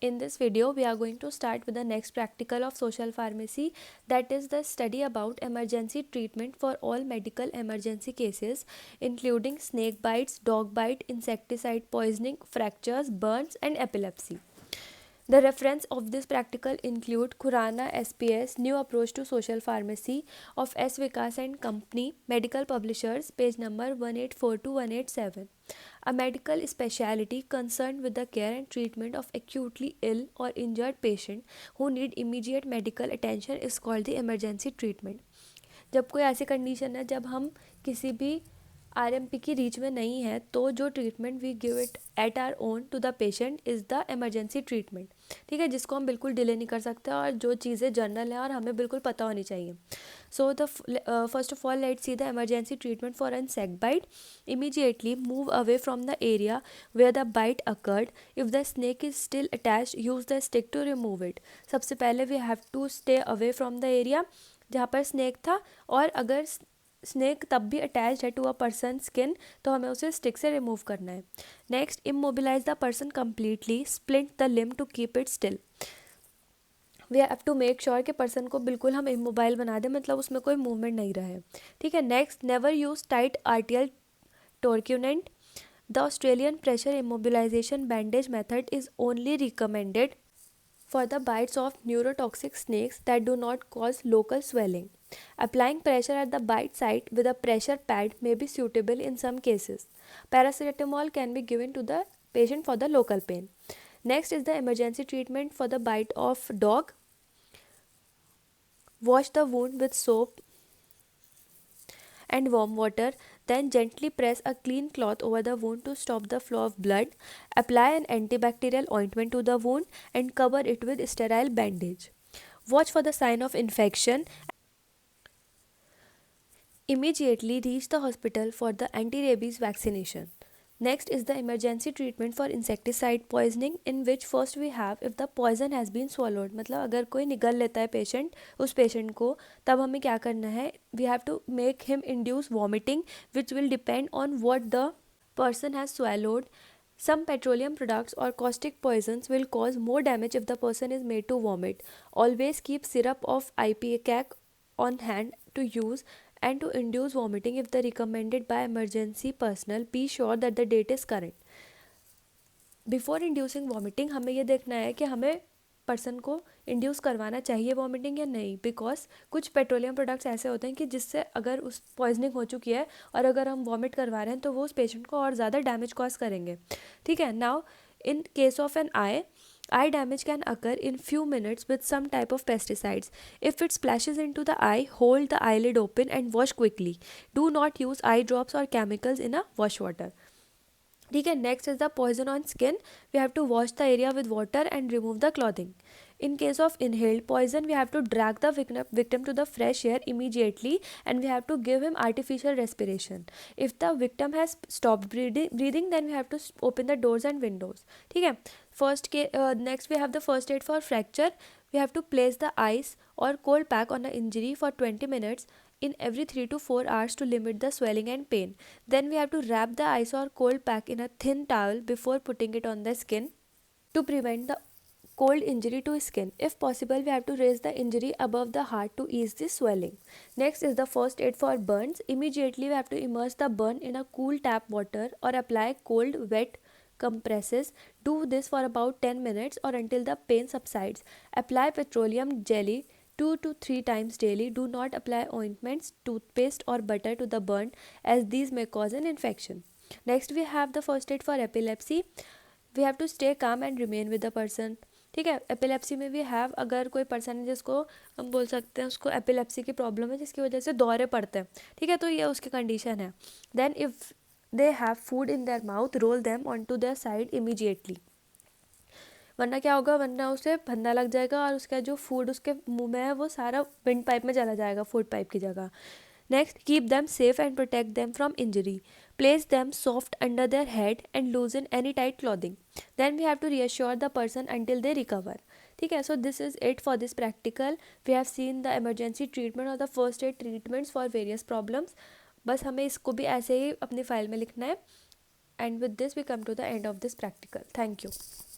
In this video, we are going to start with the next practical of social pharmacy, that is the study about emergency treatment for all medical emergency cases, including snake bites, dog bite, insecticide poisoning, fractures, burns, and epilepsy. The reference of this practical include Khurana SPS New Approach to Social Pharmacy of S. Vikas and Company, Medical Publishers, page number 184 to 187. A medical specialty concerned with the care and treatment of acutely ill or injured patient who need immediate medical attention is called the emergency treatment. जब कोई ऐसी condition है जब हम किसी भी RMP की reach में नहीं है, तो जो treatment we give it at our own to the patient is the emergency treatment. ठीक है, जिसको हम बिल्कुल डिले नहीं कर सकते और जो चीज़ें जनरल हैं और हमें बिल्कुल पता होनी चाहिए. So the first of all let's see the emergency treatment for an insect bite. Immediately move away from the area where the bite occurred. If the snake is still attached, use the stick to remove it. सबसे पहले we have to stay away from the area जहाँ पर snake था, और अगर snake तब भी attach है टू अ पर्सन स्किन तो हमें उसे स्टिक से रिमूव करना है. Next, immobilise the person completely, splint the limb to keep it still. We have to make sure कि पर्सन को बिल्कुल हम इमोबाइल बना दें, मतलब उसमें कोई मूवमेंट नहीं रहे. ठीक है. Next, never use tight arterial tourniquet. The Australian pressure immobilisation bandage method is only recommended for the bites of neurotoxic snakes that do not cause local swelling. Applying pressure at the bite site with a pressure pad may be suitable in some cases. Paracetamol can be given to the patient for the local pain. Next is the emergency treatment for the bite of dog. Wash the wound with soap and warm water, then gently press a clean cloth over the wound to stop the flow of blood. Apply an antibacterial ointment to the wound and cover it with sterile bandage. Watch for the sign of infection. Immediately reach the hospital for the anti-rabies vaccination. Next is the emergency treatment for insecticide poisoning, in which first we have if the poison has been swallowed. मतलब अगर कोई निगल लेता है patient, उस patient को, तब हमें क्या करना है, we have to make him induce vomiting which will depend on what the person has swallowed. Some petroleum products or caustic poisons will cause more damage if the person is made to vomit. Always keep syrup of ipecac on hand to use and to induce vomiting if the recommended by emergency personnel. Be sure that the date is current. Before inducing vomiting हमें ये देखना है कि हमें person को induce करवाना चाहिए vomiting या नहीं, बिकॉज कुछ पेट्रोलियम प्रोडक्ट्स ऐसे होते हैं कि जिससे अगर उस पॉइजनिंग हो चुकी है और अगर हम वॉमिट करवा रहे हैं तो वो उस पेशेंट को और ज़्यादा डैमेज कॉज करेंगे. ठीक है. Now in case of an eye damage can occur in few minutes with some type of pesticides. If it splashes into the eye, hold the eyelid open and wash quickly. Do not use eye drops or chemicals in a wash water. ठीक है. Next is the poison on skin. We have to wash the area with water and remove the clothing. In case of inhaled poison, we have to drag the victim to the fresh air immediately and we have to give him artificial respiration. If the victim has stopped breathing, then we have to open the doors and windows. ठीक है. Next we have the first aid for fracture. We have to place the ice or cold pack on the injury for 20 minutes in every 3 to 4 hours to limit the swelling and pain. Then we have to wrap the ice or cold pack in a thin towel before putting it on the skin to prevent the cold injury to skin. If possible, we have to raise the injury above the heart to ease the swelling. Next is the first aid for burns. Immediately we have to immerse the burn in a cool tap water or apply cold wet compresses. Do this for about 10 minutes or until the pain subsides. Apply petroleum jelly 2 to 3 times daily. Do not apply ointments, toothpaste or butter to the burn as these may cause an infection. Next we have the first aid for epilepsy. We have to stay calm and remain with the person. ठीक है. Epilepsy में भी have, अगर कोई person है जिसको हम बोल सकते हैं उसको एपिलेप्सी की प्रॉब्लम है जिसकी वजह से दौरे पड़ते हैं. ठीक है, तो ये उसकी कंडीशन है. Then if they have food in their mouth, roll them on to their side immediately. वरना क्या होगा, वरना उसे फंदा लग जाएगा और उसका जो फूड उसके मुंह में है वो सारा विंड पाइप में चला जाएगा, फूड पाइप की जगह. Next, keep them safe and protect them from injury. Place them soft under their head and loosen any tight clothing. Then we have to reassure the person until they recover. ठीक है. So this is it for this practical. We have seen the emergency treatment or the first aid treatments for various problems. बस हमें इसको भी ऐसे ही अपनी file में लिखना है. And with this we come to the end of this practical. Thank you.